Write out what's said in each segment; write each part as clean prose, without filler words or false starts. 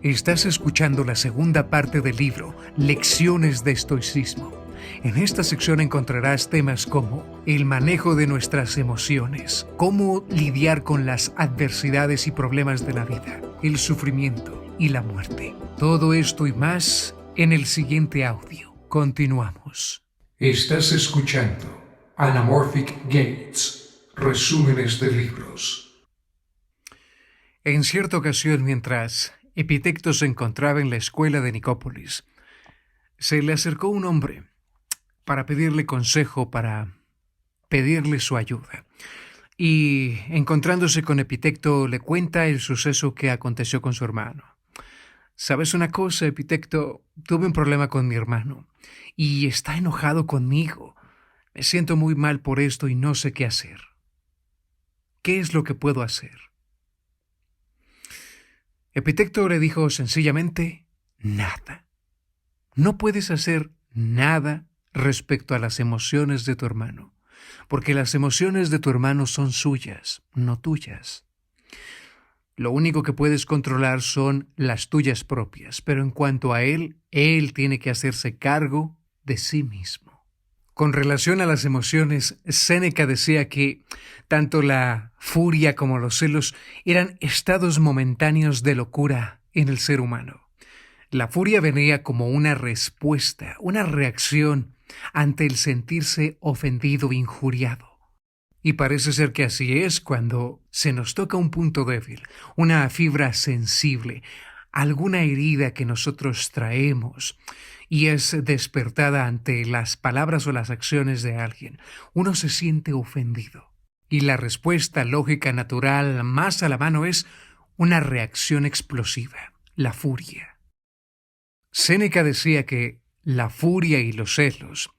Estás escuchando la segunda parte del libro Lecciones de Estoicismo. En esta sección encontrarás temas como el manejo de nuestras emociones, cómo lidiar con las adversidades y problemas de la vida, el sufrimiento y la muerte. Todo esto y más en el siguiente audio. Continuamos. Estás escuchando Anamorphic Gates, resúmenes de libros. En cierta ocasión, mientras Epicteto se encontraba en la escuela de Nicópolis, se le acercó un hombre para pedirle consejo, para pedirle su ayuda. Y encontrándose con Epicteto, le cuenta el suceso que aconteció con su hermano. ¿Sabes una cosa, Epicteto? Tuve un problema con mi hermano y está enojado conmigo. Me siento muy mal por esto y no sé qué hacer. ¿Qué es lo que puedo hacer? Epicteto le dijo sencillamente, nada. No puedes hacer nada respecto a las emociones de tu hermano, porque las emociones de tu hermano son suyas, no tuyas. Lo único que puedes controlar son las tuyas propias, pero en cuanto a él tiene que hacerse cargo de sí mismo. Con relación a las emociones, Séneca decía que tanto la furia como los celos eran estados momentáneos de locura en el ser humano. La furia venía como una respuesta, una reacción ante el sentirse ofendido e injuriado. Y parece ser que así es cuando se nos toca un punto débil, una fibra sensible, alguna herida que nosotros traemos y es despertada ante las palabras o las acciones de alguien. Uno se siente ofendido. Y la respuesta lógica natural más a la mano es una reacción explosiva, la furia. Séneca decía que la furia y los celos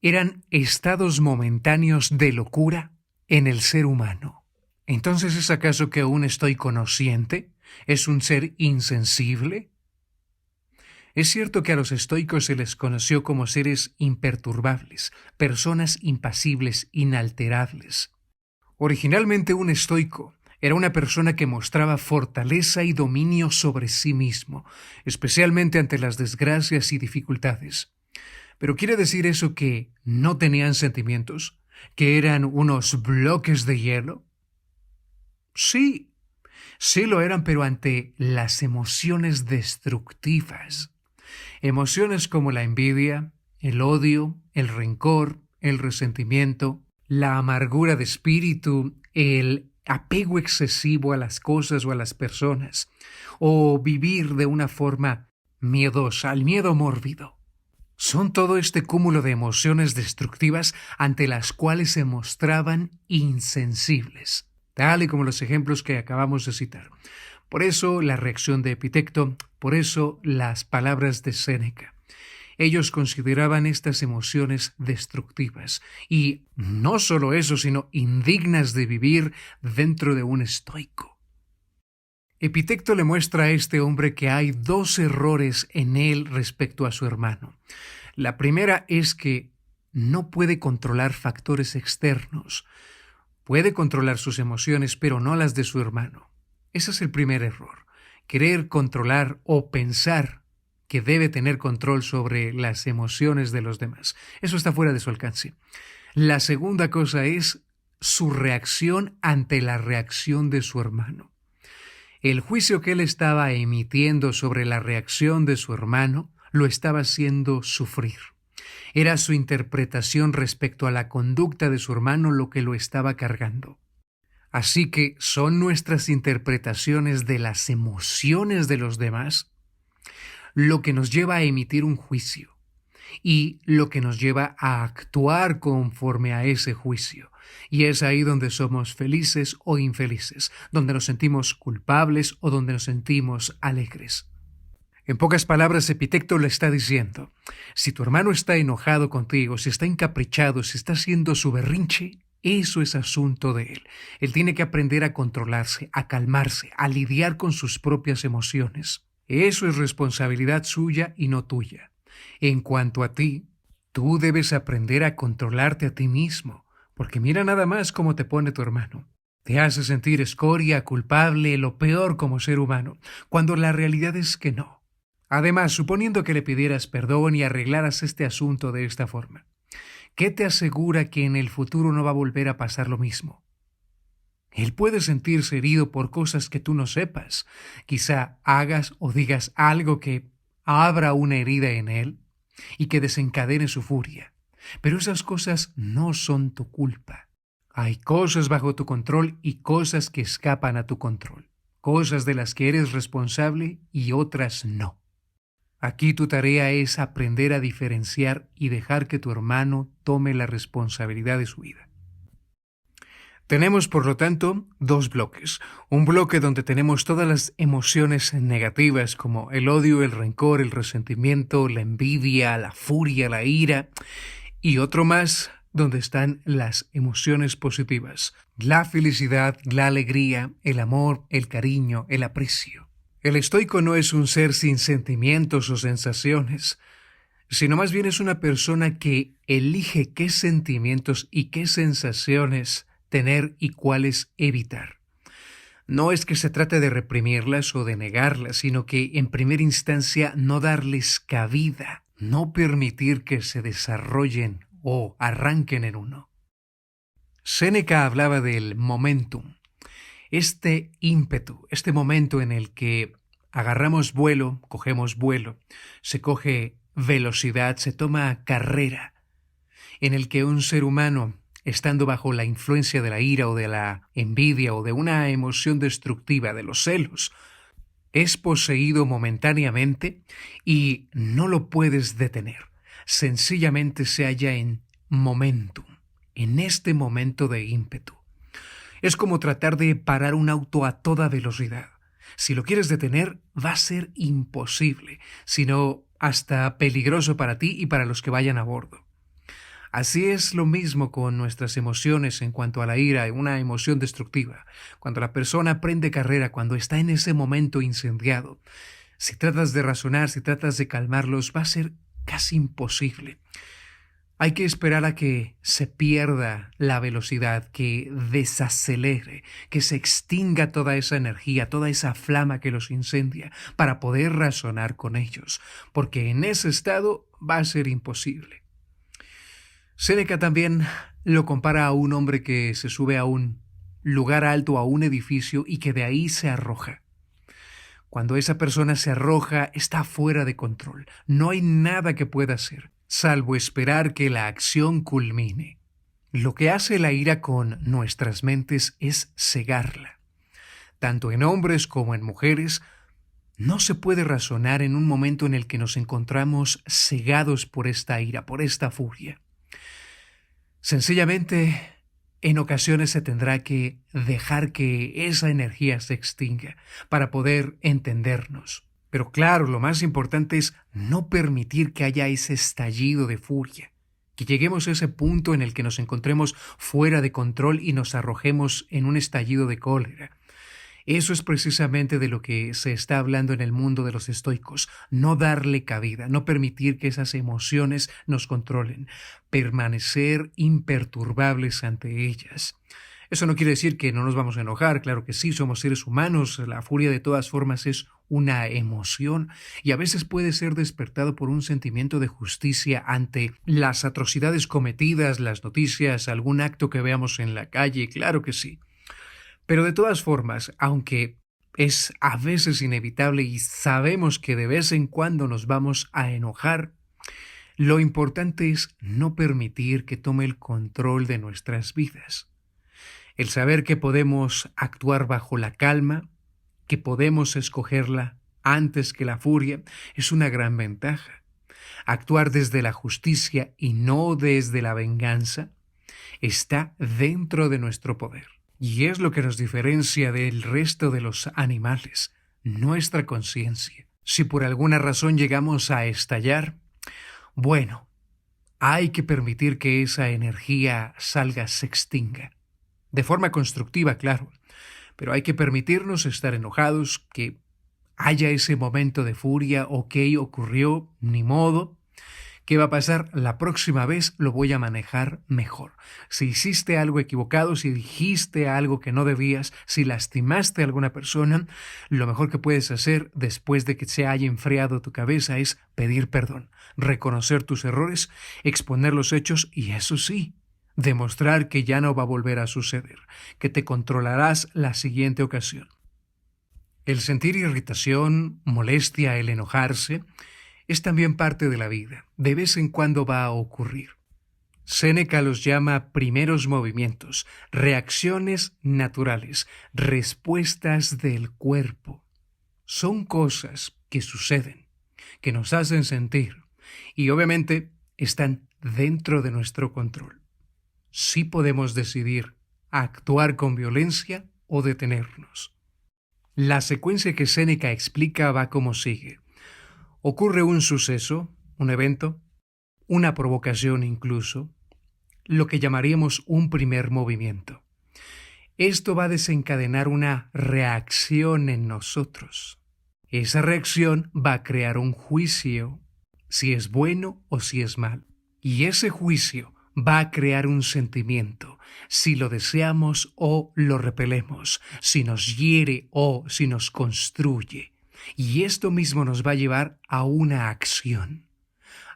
eran estados momentáneos de locura en el ser humano. Entonces, ¿es acaso que un estoico no siente? ¿Es un ser insensible? Es cierto que a los estoicos se les conoció como seres imperturbables, personas impasibles, inalterables. Originalmente un estoico era una persona que mostraba fortaleza y dominio sobre sí mismo, especialmente ante las desgracias y dificultades. ¿Pero quiere decir eso que no tenían sentimientos? ¿Que eran unos bloques de hielo? Sí lo eran, pero ante las emociones destructivas. Emociones como la envidia, el odio, el rencor, el resentimiento, la amargura de espíritu, el apego excesivo a las cosas o a las personas, o vivir de una forma miedosa, el miedo mórbido. Son todo este cúmulo de emociones destructivas ante las cuales se mostraban insensibles, tal y como los ejemplos que acabamos de citar. Por eso la reacción de Epicteto, por eso las palabras de Séneca. Ellos consideraban estas emociones destructivas y no solo eso, sino indignas de vivir dentro de un estoico. Epicteto le muestra a este hombre que hay dos errores en él respecto a su hermano. La primera es que no puede controlar factores externos. Puede controlar sus emociones, pero no las de su hermano. Ese es el primer error. Querer controlar o pensar que debe tener control sobre las emociones de los demás. Eso está fuera de su alcance. La segunda cosa es su reacción ante la reacción de su hermano. El juicio que él estaba emitiendo sobre la reacción de su hermano lo estaba haciendo sufrir. Era su interpretación respecto a la conducta de su hermano lo que lo estaba cargando. Así que son nuestras interpretaciones de las emociones de los demás lo que nos lleva a emitir un juicio y lo que nos lleva a actuar conforme a ese juicio. Y es ahí donde somos felices o infelices, donde nos sentimos culpables o donde nos sentimos alegres. En pocas palabras, Epicteto le está diciendo, si tu hermano está enojado contigo, si está encaprichado, si está haciendo su berrinche, eso es asunto de él. Él tiene que aprender a controlarse, a calmarse, a lidiar con sus propias emociones. Eso es responsabilidad suya y no tuya. En cuanto a ti, tú debes aprender a controlarte a ti mismo, porque mira nada más cómo te pone tu hermano. Te hace sentir escoria, culpable, lo peor como ser humano, cuando la realidad es que no. Además, suponiendo que le pidieras perdón y arreglaras este asunto de esta forma, ¿qué te asegura que en el futuro no va a volver a pasar lo mismo? Él puede sentirse herido por cosas que tú no sepas. Quizá hagas o digas algo que abra una herida en él y que desencadene su furia. Pero esas cosas no son tu culpa. Hay cosas bajo tu control y cosas que escapan a tu control. Cosas de las que eres responsable y otras no. Aquí tu tarea es aprender a diferenciar y dejar que tu hermano tome la responsabilidad de su vida. Tenemos, por lo tanto, dos bloques. Un bloque donde tenemos todas las emociones negativas como el odio, el rencor, el resentimiento, la envidia, la furia, la ira. Y otro más donde están las emociones positivas. La felicidad, la alegría, el amor, el cariño, el aprecio. El estoico no es un ser sin sentimientos o sensaciones, sino más bien es una persona que elige qué sentimientos y qué sensaciones tener y cuáles evitar. No es que se trate de reprimirlas o de negarlas, sino que en primera instancia no darles cabida, no permitir que se desarrollen o arranquen en uno. Séneca hablaba del momentum, este ímpetu, este momento en el que agarramos vuelo, cogemos vuelo, se coge velocidad, se toma carrera, en el que un ser humano, estando bajo la influencia de la ira o de la envidia o de una emoción destructiva, de los celos, es poseído momentáneamente y no lo puedes detener. Sencillamente se halla en momentum, en este momento de ímpetu. Es como tratar de parar un auto a toda velocidad. Si lo quieres detener, va a ser imposible, sino hasta peligroso para ti y para los que vayan a bordo. Así es lo mismo con nuestras emociones en cuanto a la ira, una emoción destructiva. Cuando la persona prende carrera, cuando está en ese momento incendiado, si tratas de razonar, si tratas de calmarlos, va a ser casi imposible. Hay que esperar a que se pierda la velocidad, que desacelere, que se extinga toda esa energía, toda esa flama que los incendia, para poder razonar con ellos, porque en ese estado va a ser imposible. Séneca también lo compara a un hombre que se sube a un lugar alto, a un edificio, y que de ahí se arroja. Cuando esa persona se arroja, está fuera de control. No hay nada que pueda hacer, salvo esperar que la acción culmine. Lo que hace la ira con nuestras mentes es cegarla. Tanto en hombres como en mujeres, no se puede razonar en un momento en el que nos encontramos cegados por esta ira, por esta furia. Sencillamente, en ocasiones se tendrá que dejar que esa energía se extinga para poder entendernos. Pero claro, lo más importante es no permitir que haya ese estallido de furia, que lleguemos a ese punto en el que nos encontremos fuera de control y nos arrojemos en un estallido de cólera. Eso es precisamente de lo que se está hablando en el mundo de los estoicos. No darle cabida, no permitir que esas emociones nos controlen, permanecer imperturbables ante ellas. Eso no quiere decir que no nos vamos a enojar, claro que sí, somos seres humanos, la furia de todas formas es una emoción y a veces puede ser despertado por un sentimiento de justicia ante las atrocidades cometidas, las noticias, algún acto que veamos en la calle, claro que sí. Pero de todas formas, aunque es a veces inevitable y sabemos que de vez en cuando nos vamos a enojar, lo importante es no permitir que tome el control de nuestras vidas. El saber que podemos actuar bajo la calma, que podemos escogerla antes que la furia, es una gran ventaja. Actuar desde la justicia y no desde la venganza está dentro de nuestro poder. Y es lo que nos diferencia del resto de los animales, nuestra conciencia. Si por alguna razón llegamos a estallar, bueno, hay que permitir que esa energía salga, se extinga. De forma constructiva, claro, pero hay que permitirnos estar enojados, que haya ese momento de furia, ok, ocurrió, ni modo, ¿Qué va a pasar? La próxima vez lo voy a manejar mejor. Si hiciste algo equivocado, si dijiste algo que no debías, si lastimaste a alguna persona, lo mejor que puedes hacer después de que se haya enfriado tu cabeza es pedir perdón, reconocer tus errores, exponer los hechos y eso sí, demostrar que ya no va a volver a suceder, que te controlarás la siguiente ocasión. El sentir irritación, molestia, el enojarse, es también parte de la vida. De vez en cuando va a ocurrir. Séneca los llama primeros movimientos, reacciones naturales, respuestas del cuerpo. Son cosas que suceden, que nos hacen sentir y obviamente están dentro de nuestro control. Sí podemos decidir actuar con violencia o detenernos. La secuencia que Séneca explica va como sigue. Ocurre un suceso, un evento, una provocación incluso, lo que llamaríamos un primer movimiento. Esto va a desencadenar una reacción en nosotros. Esa reacción va a crear un juicio, si es bueno o si es mal. Y ese juicio va a crear un sentimiento, si lo deseamos o lo repelemos, si nos hiere o si nos construye. Y esto mismo nos va a llevar a una acción,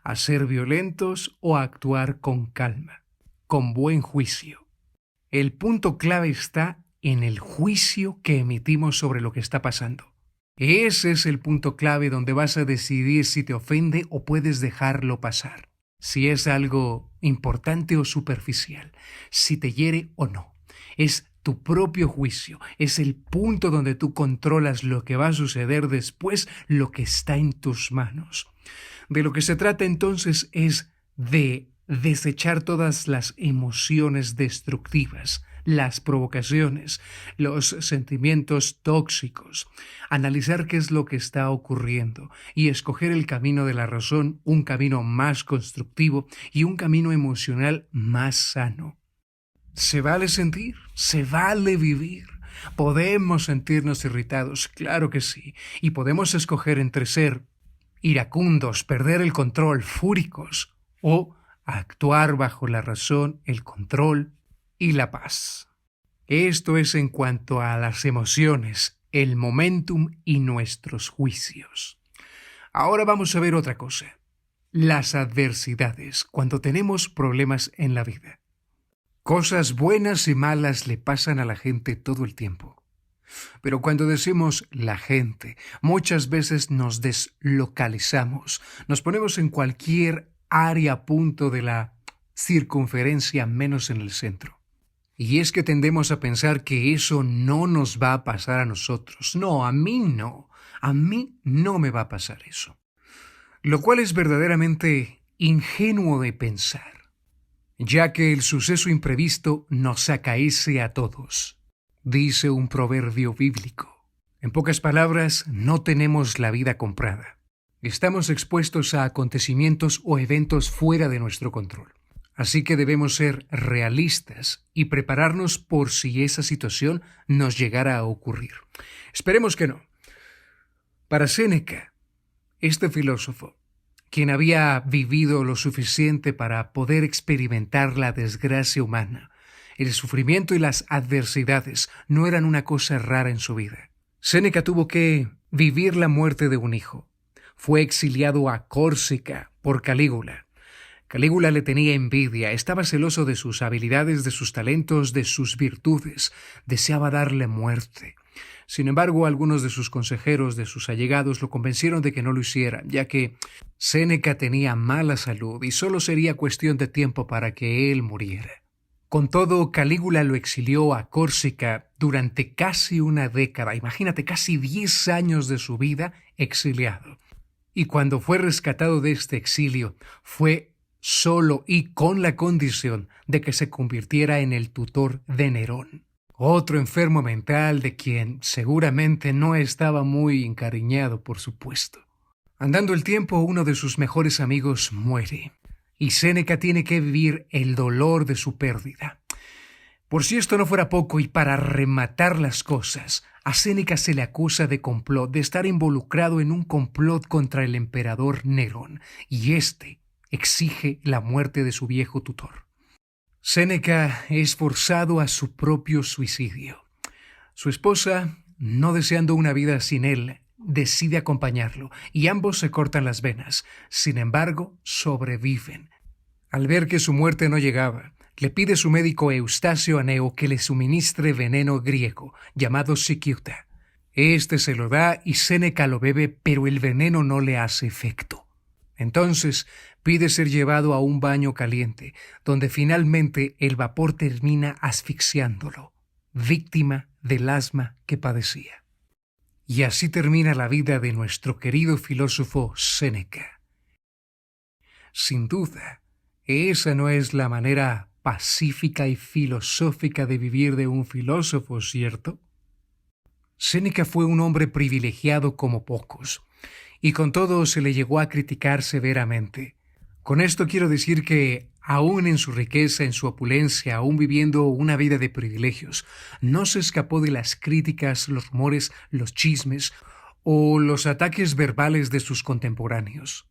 a ser violentos o a actuar con calma, con buen juicio. El punto clave está en el juicio que emitimos sobre lo que está pasando. Ese es el punto clave donde vas a decidir si te ofende o puedes dejarlo pasar, si es algo importante o superficial, si te hiere o no. Es tu propio juicio, es el punto donde tú controlas lo que va a suceder después, lo que está en tus manos. De lo que se trata entonces es de desechar todas las emociones destructivas, las provocaciones, los sentimientos tóxicos, analizar qué es lo que está ocurriendo y escoger el camino de la razón, un camino más constructivo y un camino emocional más sano. Se vale sentir, se vale vivir. Podemos sentirnos irritados, claro que sí, y podemos escoger entre ser iracundos, perder el control, fúricos, o actuar bajo la razón, el control y la paz. Esto es en cuanto a las emociones, el momentum y nuestros juicios. Ahora vamos a ver otra cosa. Las adversidades, cuando tenemos problemas en la vida. Cosas buenas y malas le pasan a la gente todo el tiempo. Pero cuando decimos la gente, muchas veces nos deslocalizamos, nos ponemos en cualquier área, punto de la circunferencia, menos en el centro. Y es que tendemos a pensar que eso no nos va a pasar a nosotros. No, a mí no me va a pasar eso. Lo cual es verdaderamente ingenuo de pensar, ya que el suceso imprevisto nos acaece a todos, dice un proverbio bíblico. En pocas palabras, no tenemos la vida comprada. Estamos expuestos a acontecimientos o eventos fuera de nuestro control. Así que debemos ser realistas y prepararnos por si esa situación nos llegara a ocurrir. Esperemos que no. Para Séneca, este filósofo, quien había vivido lo suficiente para poder experimentar la desgracia humana, el sufrimiento y las adversidades no eran una cosa rara en su vida. Séneca tuvo que vivir la muerte de un hijo. Fue exiliado a Córcega por Calígula. Calígula le tenía envidia, estaba celoso de sus habilidades, de sus talentos, de sus virtudes, deseaba darle muerte. Sin embargo, algunos de sus consejeros, de sus allegados, lo convencieron de que no lo hiciera, ya que Séneca tenía mala salud y solo sería cuestión de tiempo para que él muriera. Con todo, Calígula lo exilió a Córcega durante casi una década, imagínate, casi 10 años de su vida exiliado. Y cuando fue rescatado de este exilio, fue solo y con la condición de que se convirtiera en el tutor de Nerón, otro enfermo mental de quien seguramente no estaba muy encariñado, por supuesto. Andando el tiempo, uno de sus mejores amigos muere, y Séneca tiene que vivir el dolor de su pérdida. Por si esto no fuera poco, y para rematar las cosas, a Séneca se le acusa de complot, de estar involucrado en un complot contra el emperador Nerón, y este exige la muerte de su viejo tutor. Séneca es forzado a su propio suicidio. Su esposa, no deseando una vida sin él, decide acompañarlo y ambos se cortan las venas. Sin embargo, sobreviven. Al ver que su muerte no llegaba, le pide su médico Eustacio a Neo que le suministre veneno griego llamado Cicuta. Este se lo da y Séneca lo bebe, pero el veneno no le hace efecto. Entonces pide ser llevado a un baño caliente, donde finalmente el vapor termina asfixiándolo, víctima del asma que padecía. Y así termina la vida de nuestro querido filósofo Séneca. Sin duda, esa no es la manera pacífica y filosófica de vivir de un filósofo, ¿cierto? Séneca fue un hombre privilegiado como pocos, y con todo se le llegó a criticar severamente. Con esto quiero decir que, aún en su riqueza, en su opulencia, aún viviendo una vida de privilegios, no se escapó de las críticas, los rumores, los chismes o los ataques verbales de sus contemporáneos.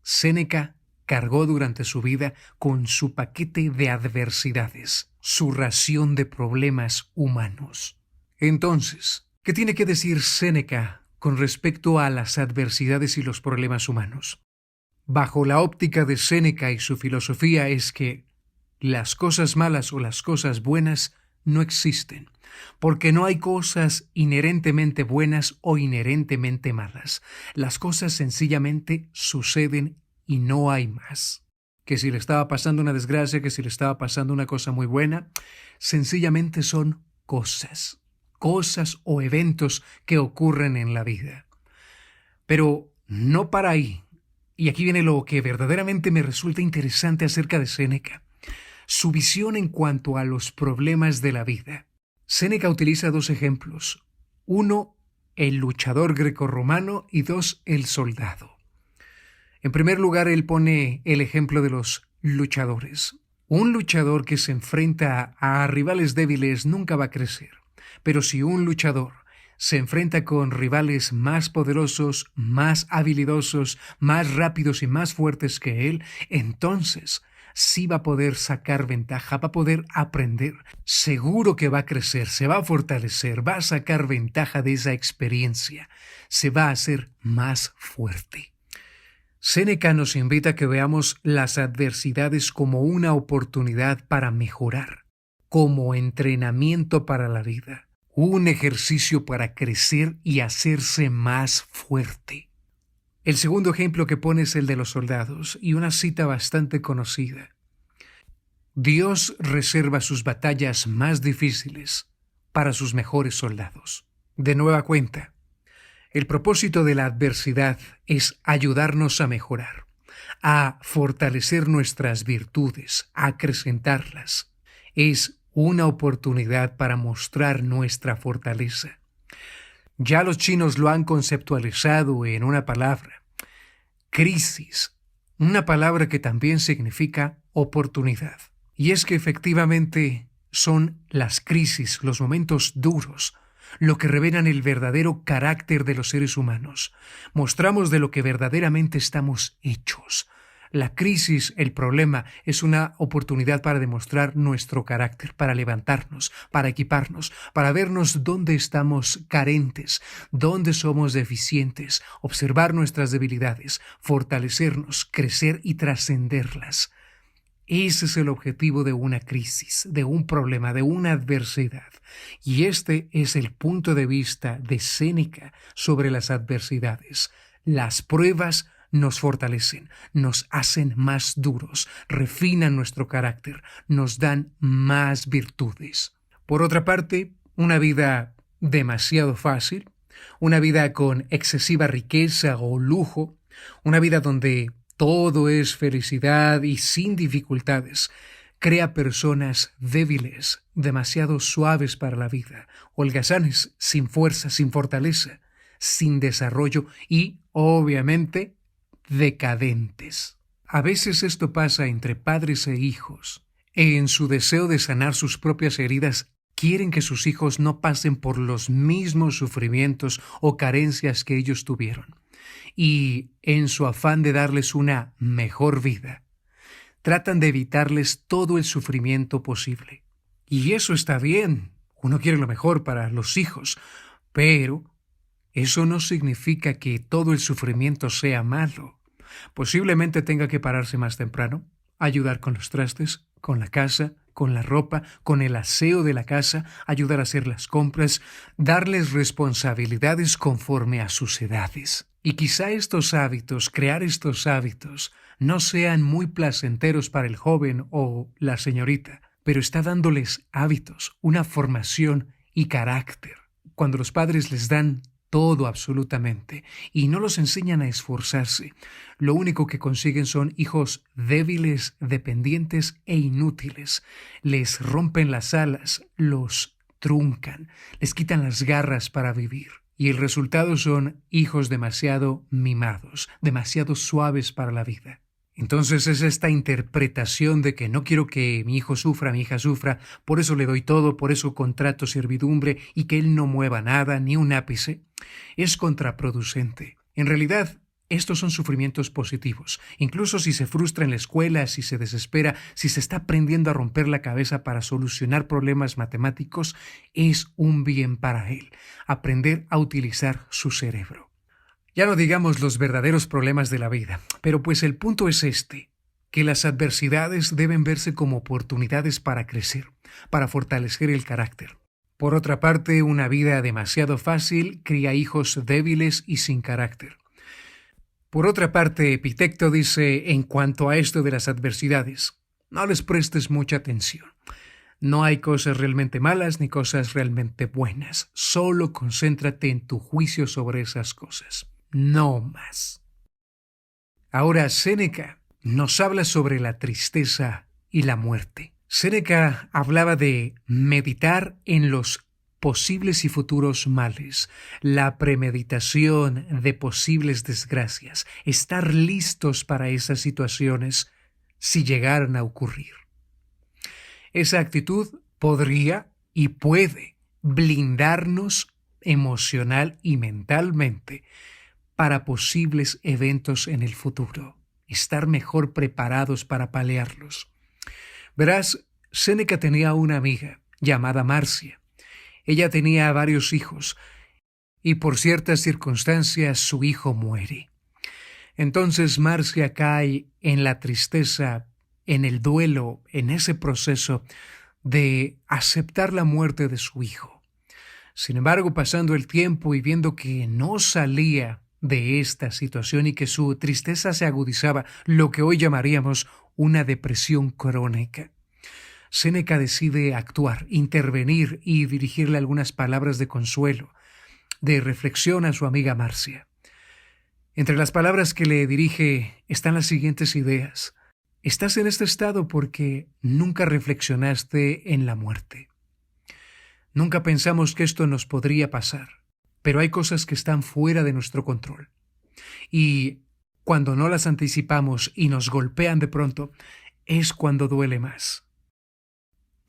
Séneca cargó durante su vida con su paquete de adversidades, su ración de problemas humanos. Entonces, ¿qué tiene que decir Séneca con respecto a las adversidades y los problemas humanos? Bajo la óptica de Séneca y su filosofía es que las cosas malas o las cosas buenas no existen, porque no hay cosas inherentemente buenas o inherentemente malas. Las cosas sencillamente suceden y no hay más. Que si le estaba pasando una desgracia, que si le estaba pasando una cosa muy buena, sencillamente son cosas o eventos que ocurren en la vida. Pero no para ahí. Y aquí viene lo que verdaderamente me resulta interesante acerca de Séneca, su visión en cuanto a los problemas de la vida. Séneca utiliza dos ejemplos. Uno, el luchador grecorromano, y dos, el soldado. En primer lugar, él pone el ejemplo de los luchadores. Un luchador que se enfrenta a rivales débiles nunca va a crecer. Pero si un luchador se enfrenta con rivales más poderosos, más habilidosos, más rápidos y más fuertes que él, entonces sí va a poder sacar ventaja, va a poder aprender. Seguro que va a crecer, se va a fortalecer, va a sacar ventaja de esa experiencia, se va a hacer más fuerte. Séneca nos invita a que veamos las adversidades como una oportunidad para mejorar, como entrenamiento para la vida. Un ejercicio para crecer y hacerse más fuerte. El segundo ejemplo que pone es el de los soldados, y una cita bastante conocida. Dios reserva sus batallas más difíciles para sus mejores soldados. De nueva cuenta, el propósito de la adversidad es ayudarnos a mejorar, a fortalecer nuestras virtudes, a acrecentarlas. Es una oportunidad para mostrar nuestra fortaleza. Ya los chinos lo han conceptualizado en una palabra, crisis, una palabra que también significa oportunidad. Y es que efectivamente son las crisis, los momentos duros, lo que revelan el verdadero carácter de los seres humanos. Mostramos de lo que verdaderamente estamos hechos. La crisis, el problema, es una oportunidad para demostrar nuestro carácter, para levantarnos, para equiparnos, para vernos dónde estamos carentes, dónde somos deficientes, observar nuestras debilidades, fortalecernos, crecer y trascenderlas. Ese es el objetivo de una crisis, de un problema, de una adversidad. Y este es el punto de vista de Séneca sobre las adversidades. Las pruebas nos fortalecen, nos hacen más duros, refinan nuestro carácter, nos dan más virtudes. Por otra parte, una vida demasiado fácil, una vida con excesiva riqueza o lujo, una vida donde todo es felicidad y sin dificultades, crea personas débiles, demasiado suaves para la vida, holgazanes, sin fuerza, sin fortaleza, sin desarrollo y, obviamente, decadentes. A veces esto pasa entre padres e hijos. En su deseo de sanar sus propias heridas, quieren que sus hijos no pasen por los mismos sufrimientos o carencias que ellos tuvieron. y, en su afán de darles una mejor vida, tratan de evitarles todo el sufrimiento posible. Y eso está bien. Uno quiere lo mejor para los hijos, pero eso no significa que todo el sufrimiento sea malo. Posiblemente tenga que pararse más temprano, ayudar con los trastes, con la casa, con la ropa, con el aseo de la casa, ayudar a hacer las compras, darles responsabilidades conforme a sus edades. Y quizá estos hábitos, crear estos hábitos, no sean muy placenteros para el joven o la señorita, pero está dándoles hábitos, una formación y carácter. Cuando los padres les dan todo absolutamente y no los enseñan a esforzarse, lo único que consiguen son hijos débiles, dependientes e inútiles. Les rompen las alas, los truncan, les quitan las garras para vivir. Y el resultado son hijos demasiado mimados, demasiado suaves para la vida. Entonces es esta interpretación de que no quiero que mi hijo sufra, mi hija sufra, por eso le doy todo, por eso contrato servidumbre y que él no mueva nada, ni un ápice, es contraproducente. En realidad, estos son sufrimientos positivos. Incluso si se frustra en la escuela, si se desespera, si se está aprendiendo a romper la cabeza para solucionar problemas matemáticos, es un bien para él, aprender a utilizar su cerebro. Ya no digamos los verdaderos problemas de la vida, pero pues el punto es este, que las adversidades deben verse como oportunidades para crecer, para fortalecer el carácter. Por otra parte, una vida demasiado fácil cría hijos débiles y sin carácter. Por otra parte, Epicteto dice en cuanto a esto de las adversidades, no les prestes mucha atención. No hay cosas realmente malas ni cosas realmente buenas. Solo concéntrate en tu juicio sobre esas cosas. No más. Ahora, Séneca nos habla sobre la tristeza y la muerte. Séneca hablaba de meditar en los posibles y futuros males, la premeditación de posibles desgracias, estar listos para esas situaciones si llegaran a ocurrir. Esa actitud podría y puede blindarnos emocional y mentalmente para posibles eventos en el futuro, estar mejor preparados para paliarlos. Verás, Séneca tenía una amiga llamada Marcia. Ella tenía varios hijos y por ciertas circunstancias su hijo muere. Entonces Marcia cae en la tristeza, en el duelo, en ese proceso de aceptar la muerte de su hijo. Sin embargo, pasando el tiempo y viendo que no salía de esta situación y que su tristeza se agudizaba, lo que hoy llamaríamos una depresión crónica, Séneca decide actuar, intervenir y dirigirle algunas palabras de consuelo, de reflexión a su amiga Marcia. Entre las palabras que le dirige están las siguientes ideas. Estás en este estado porque nunca reflexionaste en la muerte. Nunca pensamos que esto nos podría pasar, pero hay cosas que están fuera de nuestro control. Y cuando no las anticipamos y nos golpean de pronto, es cuando duele más.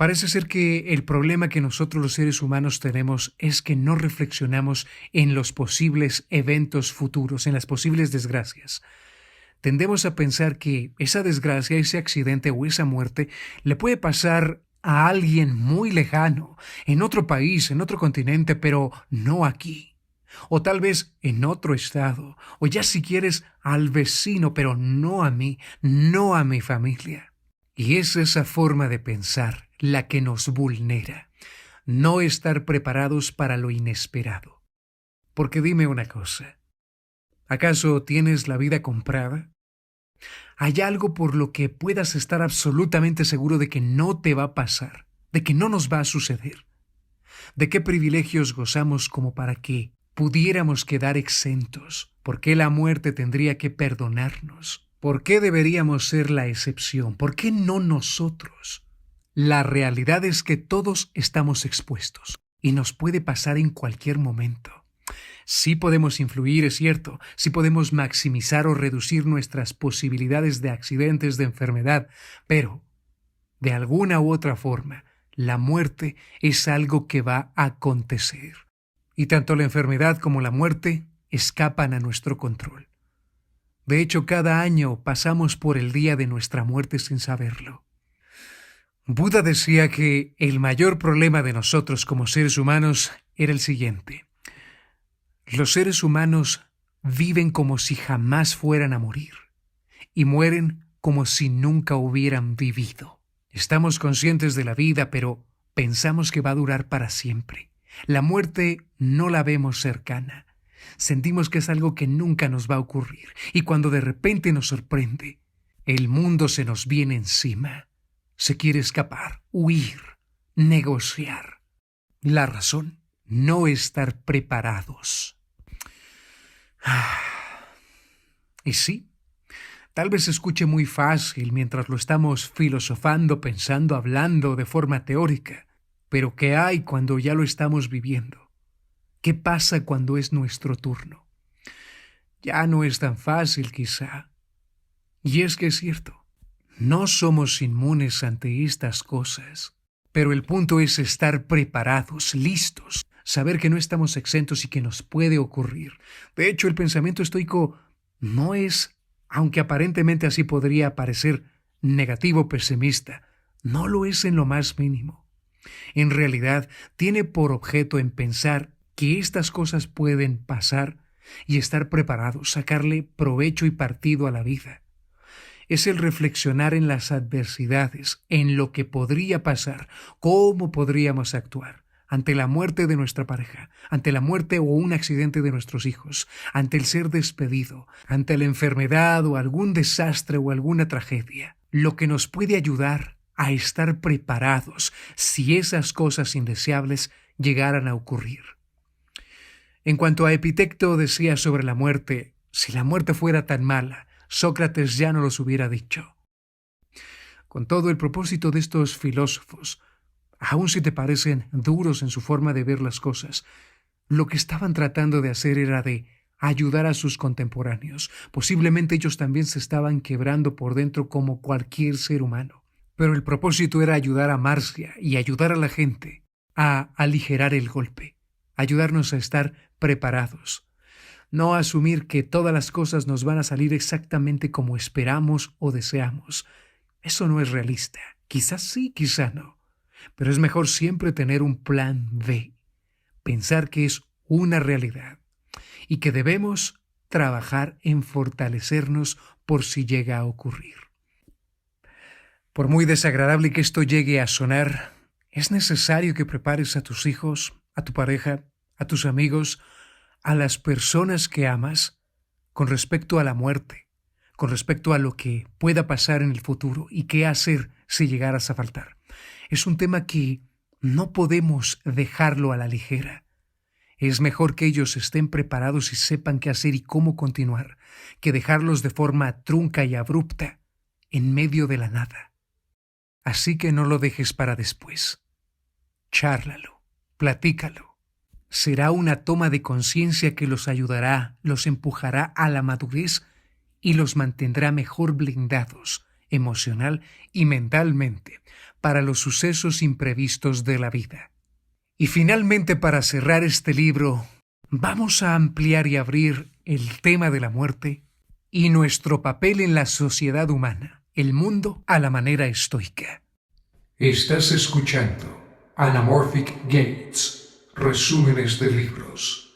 Parece ser que el problema que nosotros los seres humanos tenemos es que no reflexionamos en los posibles eventos futuros, en las posibles desgracias. Tendemos a pensar que esa desgracia, ese accidente o esa muerte le puede pasar a alguien muy lejano, en otro país, en otro continente, pero no aquí. O tal vez en otro estado, o ya si quieres al vecino, pero no a mí, no a mi familia. Y es esa forma de pensar la que nos vulnera, no estar preparados para lo inesperado. Porque dime una cosa, ¿acaso tienes la vida comprada? ¿Hay algo por lo que puedas estar absolutamente seguro de que no te va a pasar, de que no nos va a suceder? ¿De qué privilegios gozamos como para que pudiéramos quedar exentos? ¿Por qué la muerte tendría que perdonarnos? ¿Por qué deberíamos ser la excepción? ¿Por qué no nosotros? La realidad es que todos estamos expuestos y nos puede pasar en cualquier momento. Sí podemos influir, es cierto, sí podemos maximizar o reducir nuestras posibilidades de accidentes, de enfermedad, pero, de alguna u otra forma, la muerte es algo que va a acontecer. Y tanto la enfermedad como la muerte escapan a nuestro control. De hecho, cada año pasamos por el día de nuestra muerte sin saberlo. Buda decía que el mayor problema de nosotros como seres humanos era el siguiente. Los seres humanos viven como si jamás fueran a morir y mueren como si nunca hubieran vivido. Estamos conscientes de la vida, pero pensamos que va a durar para siempre. La muerte no la vemos cercana. Sentimos que es algo que nunca nos va a ocurrir, y cuando de repente nos sorprende, el mundo se nos viene encima. Se quiere escapar, huir, negociar. La razón, no estar preparados. Y sí, tal vez se escuche muy fácil mientras lo estamos filosofando, pensando, hablando de forma teórica, pero ¿qué hay cuando ya lo estamos viviendo? ¿Qué pasa cuando es nuestro turno? Ya no es tan fácil, quizá. Y es que es cierto, no somos inmunes ante estas cosas, pero el punto es estar preparados, listos, saber que no estamos exentos y que nos puede ocurrir. De hecho, el pensamiento estoico no es, aunque aparentemente así podría parecer, negativo o pesimista, no lo es en lo más mínimo. En realidad, tiene por objeto en pensar que estas cosas pueden pasar y estar preparados, sacarle provecho y partido a la vida. Es el reflexionar en las adversidades, en lo que podría pasar, cómo podríamos actuar ante la muerte de nuestra pareja, ante la muerte o un accidente de nuestros hijos, ante el ser despedido, ante la enfermedad o algún desastre o alguna tragedia. Lo que nos puede ayudar a estar preparados si esas cosas indeseables llegaran a ocurrir. En cuanto a Epicteto decía sobre la muerte, si la muerte fuera tan mala, Sócrates ya no los hubiera dicho. Con todo, el propósito de estos filósofos, aun si te parecen duros en su forma de ver las cosas, lo que estaban tratando de hacer era de ayudar a sus contemporáneos. Posiblemente ellos también se estaban quebrando por dentro como cualquier ser humano. Pero el propósito era ayudar a Marcia y ayudar a la gente a aligerar el golpe, ayudarnos a estar preparados. No asumir que todas las cosas nos van a salir exactamente como esperamos o deseamos. Eso no es realista. Quizás sí, quizá no. Pero es mejor siempre tener un plan B. Pensar que es una realidad y que debemos trabajar en fortalecernos por si llega a ocurrir. Por muy desagradable que esto llegue a sonar, es necesario que prepares a tus hijos, a tu pareja, a tus amigos, a las personas que amas con respecto a la muerte, con respecto a lo que pueda pasar en el futuro y qué hacer si llegaras a faltar. Es un tema que no podemos dejarlo a la ligera. Es mejor que ellos estén preparados y sepan qué hacer y cómo continuar, que dejarlos de forma trunca y abrupta en medio de la nada. Así que no lo dejes para después. Chárlalo, platícalo. Será una toma de conciencia que los ayudará, los empujará a la madurez y los mantendrá mejor blindados emocional y mentalmente para los sucesos imprevistos de la vida. Y finalmente, para cerrar este libro, vamos a ampliar y abrir el tema de la muerte y nuestro papel en la sociedad humana, el mundo a la manera estoica. Estás escuchando Anamorphic Gates, resúmenes de libros.